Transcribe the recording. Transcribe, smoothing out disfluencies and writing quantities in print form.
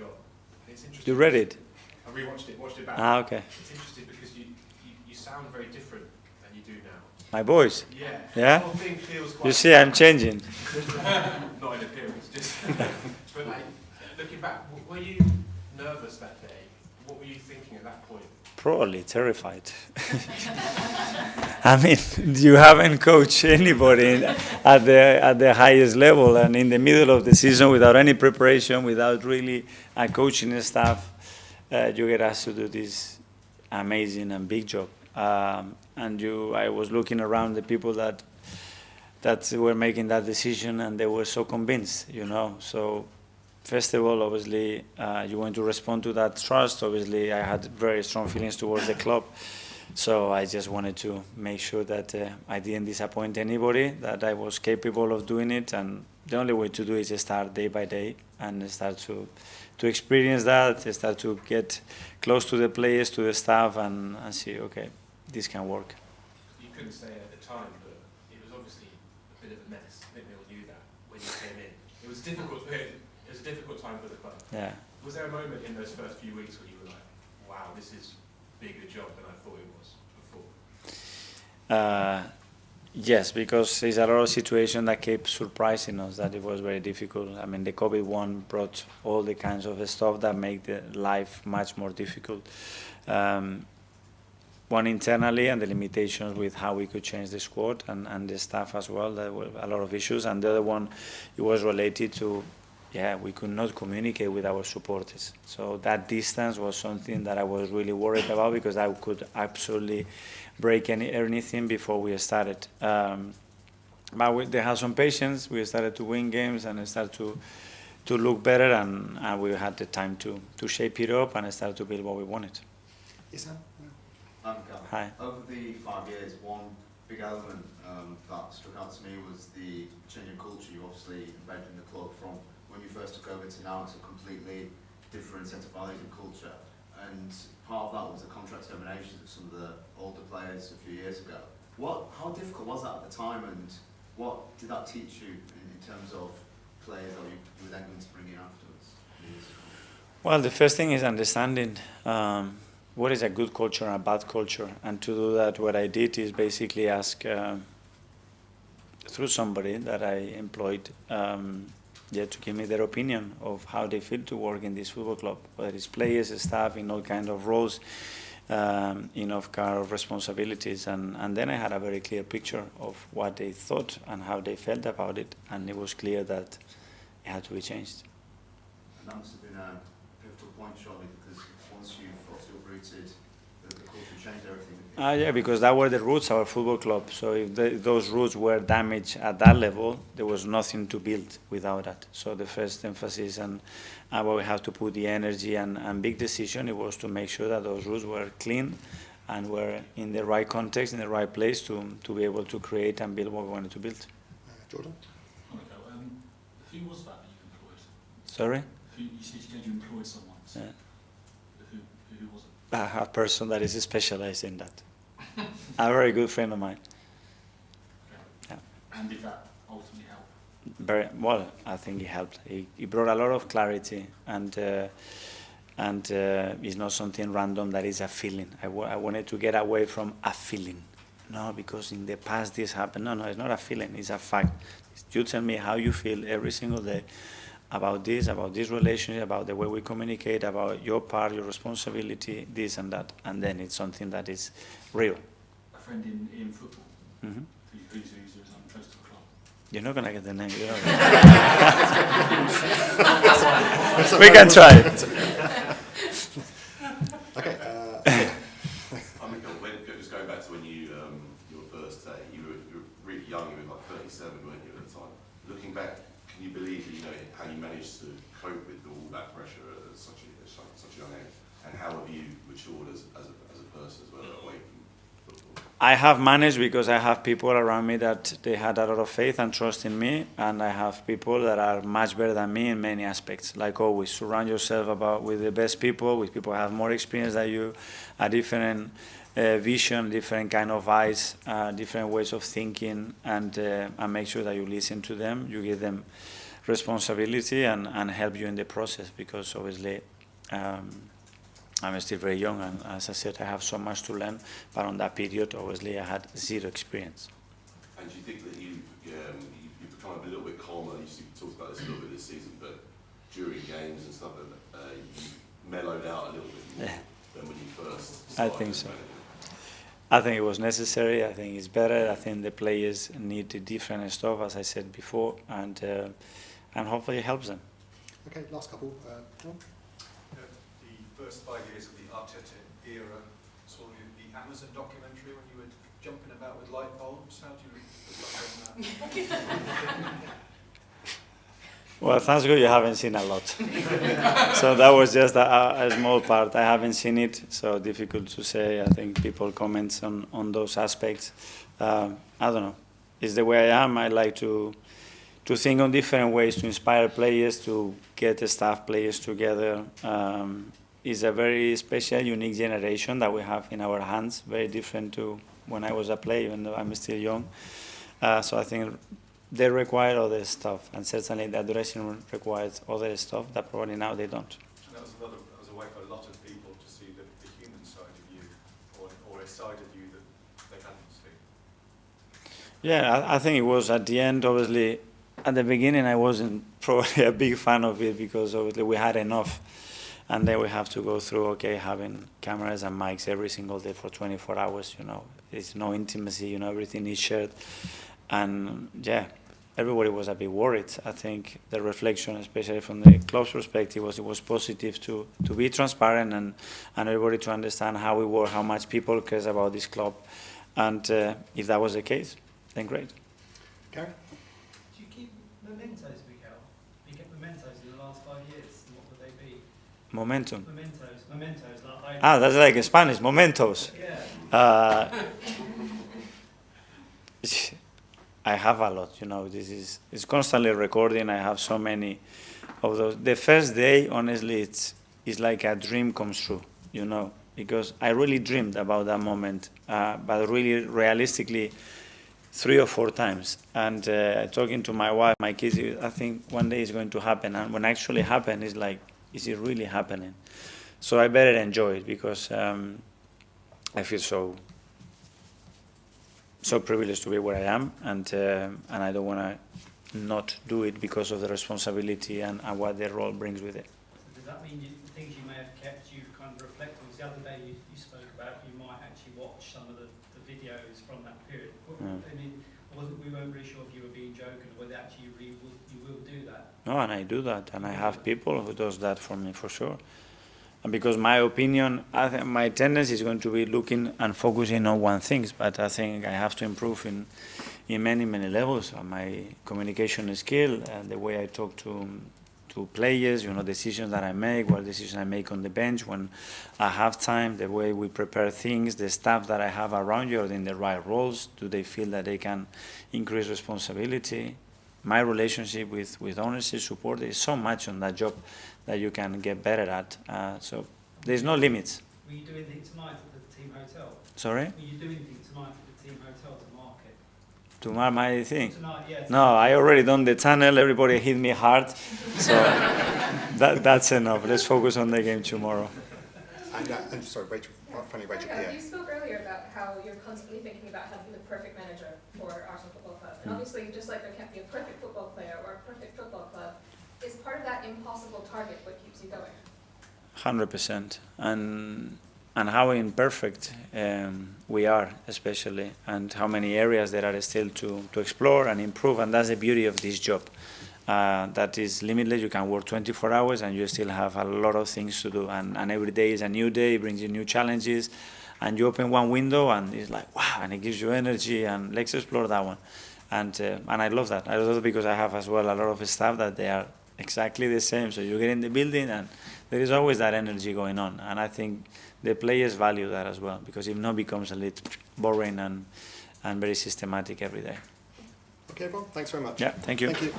job. And it's interesting. You read it? I rewatched it, watched it back. Ah, okay. It's interesting because you sound very different than you do now. My voice? Yeah. Yeah? The whole thing feels quite... You see, I'm changing. Not in appearance, just... but like, looking back, were you nervous that day? What were you thinking at that point? Probably terrified. I mean, you haven't coached anybody at the highest level, and in the middle of the season, without any preparation, without really a coaching staff, you get asked to do this amazing and big job. I was looking around the people that were making that decision, and they were so convinced, you know. So first of all, obviously, you want to respond to that trust. Obviously, I had very strong feelings towards the club. So I just wanted to make sure that I didn't disappoint anybody, that I was capable of doing it. And the only way to do it is start day by day and start to experience that, start to get close to the players, to the staff, and see, okay, this can work. You couldn't say at the time, but it was obviously a bit of a mess. I think we all knew that when you came in. It was difficult. It was a difficult time for the club. Yeah. Was there a moment in those first few weeks where you were like, wow, this is a bigger job than I thought it was before? Yes, because there's a lot of situations that kept surprising us, that it was very difficult. I mean, the COVID one brought all the kinds of stuff that make the life much more difficult. One internally, and the limitations with how we could change the squad and the staff as well. There were a lot of issues. And the other one, it was related to, we could not communicate with our supporters. So that distance was something that I was really worried about, because I could absolutely break anything before we started. But they had some patience. We started to win games and started to look better, and we had the time to shape it up and start to build what we wanted. Yes, sir? Hi. Over the 5 years, one big element that struck out to me was the changing culture you obviously embedded in the club from when you first took over to now. It's a completely different set of values and culture. And part of that was the contract terminations of some of the older players a few years ago. How difficult was that at the time, and what did that teach you in terms of players that you were then going to bring in afterwards? Well, the first thing is understanding what is a good culture and a bad culture. And to do that, what I did is basically ask through somebody that I employed to give me their opinion of how they feel to work in this football club, whether it's players, staff, in all kinds of roles, in all kind of responsibilities. And then I had a very clear picture of what they thought and how they felt about it, and it was clear that it had to be changed. And that must have been a pivotal point, surely, because once you've uprooted, the culture changed everything. Yeah, because that were the roots of our football club. So if those roots were damaged at that level, there was nothing to build without that. So the first emphasis and where we have to put the energy and big decision, it was to make sure that those roots were clean and were in the right context, in the right place to be able to create and build what we wanted to build. Jordan? Who was that you employed? Sorry? You said you employed someone. So Yeah. Who was it? A person that is specialized in that. A very good friend of mine. Yeah. And did that ultimately help? Very well. I think it helped. He brought a lot of clarity, and it's not something random that is a feeling. I wanted to get away from a feeling. No, because in the past this happened. No, it's not a feeling. It's a fact. You tell me how you feel every single day about this relationship, about the way we communicate, about your part, your responsibility, this and that, and then it's something that is real. A friend in football? Mm-hmm. Who's close to the club? You're not going to get the name. We can try. Okay. Mikel, just going back to when you your first day, you were really young. You were like 37, weren't you, at the time? Looking back, can you believe how you managed to cope with all that pressure at such a young age, and how have you matured as a person as well, away from football? I have managed because I have people around me that they had a lot of faith and trust in me, and I have people that are much better than me in many aspects. Like always, surround yourself with the best people, with people who have more experience than you, a different vision, different kind of eyes, different ways of thinking, and make sure that you listen to them, you give them responsibility and help you in the process, because obviously I'm still very young, and as I said, I have so much to learn, but on that period, obviously, I had zero experience. And do you think that you've become a little bit calmer? You talked about this a little bit this season, but during games and stuff, you've mellowed out a little bit more than when you first I started think so. managing? I think it was necessary. I think it's better. I think the players need different stuff, as I said before, and hopefully it helps them. Okay, last couple. John? The first 5 years of the Arteta era, saw the Amazon documentary when you were jumping about with light bulbs. How do you look back on that? Well, thanks God you haven't seen a lot. So that was just a small part. I haven't seen it, so difficult to say. I think people comment on those aspects. I don't know. It's the way I am. I like to think on different ways to inspire players, to get the staff players together. It's a very special, unique generation that we have in our hands, very different to when I was a player, even though I'm still young. So I think they require other stuff, and certainly the dressing room requires other stuff that probably now they don't. And that was a way for a lot of people to see the human side of you, or a side of you that they hadn't seen. Yeah, I think it was at the end, obviously, at the beginning I wasn't probably a big fan of it, because obviously we had enough, and then we have to go through, okay, having cameras and mics every single day for 24 hours, there's no intimacy, everything is shared. And yeah, everybody was a bit worried. I think the reflection, especially from the club's perspective, was it was positive to be transparent and everybody to understand how we were, how much people cares about this club. And if that was the case, then great. Gary? Do you keep mementos, Mikel? You get mementos in the last 5 years, and what would they be? Momentum. Mementos, like That's like in Spanish, mementos. Yeah. I have a lot, it's constantly recording. I have so many of those. The first day, honestly, it's like a dream comes true, because I really dreamed about that moment, but really realistically 3 or 4 times. And talking to my wife, my kids, I think one day it's going to happen. And when it actually happens, it's like, is it really happening? So I better enjoy it, because I feel so privileged to be where I am, and I don't want to not do it because of the responsibility and what the role brings with it. So does that mean the things you may have kept, you kind of reflect on? The other day you spoke about you might actually watch some of the videos from that period. I mean, we weren't really sure if you were being joking or whether actually you will do that. No, and I do that, and I have people who does that for me for sure. And because my opinion, I think my tendency is going to be looking and focusing on one thing, but I think I have to improve in many, many levels. My communication skill, the way I talk to players, decisions that I make, what decisions I make on the bench when I have time, the way we prepare things, the staff that I have around you are in the right roles. Do they feel that they can increase responsibility? My relationship with ownership, support, there's so much on that job that you can get better at. So there's no limits. Were you doing anything tonight at the team hotel? Sorry? Were you doing anything tonight at the team hotel to mark it? To mark my thing? Tonight, yeah. No, I already done the tunnel. Everybody hit me hard. So that's enough. Let's focus on the game tomorrow. And sorry, Rachel, finally Rachel Pierre. You spoke earlier about how you're constantly thinking about having the perfect manager for Arsenal Football Club. And obviously, just like there can't be a perfect football player or a perfect football club, is part of that impossible target what keeps you going? 100%. And how imperfect we are, especially, and how many areas there are still to explore and improve. And that's the beauty of this job. That is limitless. You can work 24 hours and you still have a lot of things to do. And every day is a new day, it brings you new challenges. And you open one window and it's like, wow, and it gives you energy, and let's explore that one. And I love that. I love it because I have as well a lot of staff that they are exactly the same. So you get in the building and there is always that energy going on. And I think the players value that as well, because if not, it becomes a little boring and very systematic every day. Okay, everyone, thanks very much. Yeah, thank you. Thank you.